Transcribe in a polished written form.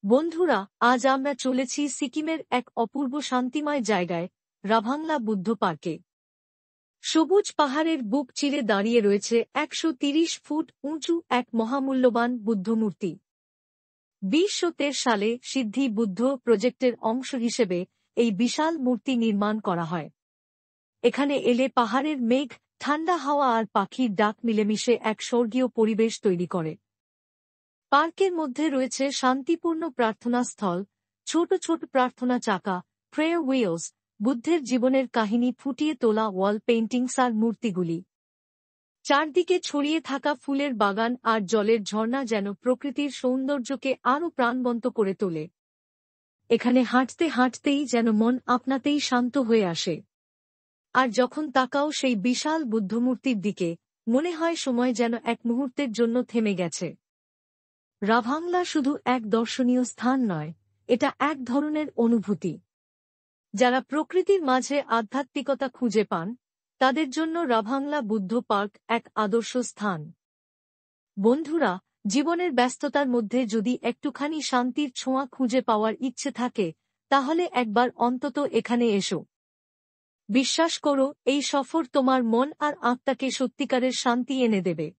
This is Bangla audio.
বন্ধুরা, আজ আমরা চলেছি সিকিমের এক অপূর্ব শান্তিময় জায়গায়, রাভাংলা বুদ্ধ পার্কে। সবুজ পাহাড়ের বুক চিরে দাঁড়িয়ে রয়েছে ১৩০ ফুট উঁচু এক মহামূল্যবান বুদ্ধমূর্তি। ২০১৩ সালে সিদ্ধি বুদ্ধ প্রজেক্টের অংশ হিসেবে এই বিশাল মূর্তি নির্মাণ করা হয়। এখানে এলে পাহাড়ের মেঘ, ঠান্ডা হাওয়া আর পাখির ডাক মিলেমিশে এক স্বর্গীয় পরিবেশ তৈরি করে। পার্কের মধ্যে রয়েছে শান্তিপূর্ণ প্রার্থনা স্থল, ছোট ছোট প্রার্থনা চাকা, প্রেয়ার হুইলস, বুদ্ধের জীবনের কাহিনী ফুটিয়ে তোলা ওয়াল পেইন্টিংস আর মূর্তিগুলি। চারদিকে ছড়িয়ে থাকা ফুলের বাগান আর জলের ঝর্ণা যেন প্রকৃতির সৌন্দর্যকে আরও প্রাণবন্ত করে তোলে। এখানে হাঁটতে হাঁটতেই যেন মন আপনাতেই শান্ত হয়ে আসে। আর যখন তাকাও সেই বিশাল বুদ্ধমূর্তির দিকে, মনে হয় সময় যেন এক মুহূর্তের জন্য থেমে গেছে। রাভাংলা শুধু এক দর্শনীয় স্থান নয়, এটা এক ধরনের অনুভূতি। যারা প্রকৃতির মাঝে আধ্যাত্মিকতা খুঁজে পান, তাদের জন্য রাভাংলা বুদ্ধ পার্ক এক আদর্শ স্থান। বন্ধুরা, জীবনের ব্যস্ততার মধ্যে যদি একটুখানি শান্তির ছোঁয়া খুঁজে পাওয়ার ইচ্ছে থাকে, তাহলে একবার অন্তত এখানে এসো। বিশ্বাস করো, এই সফর তোমার মন আর আত্মাকে সত্যিকারের শান্তি এনে দেবে।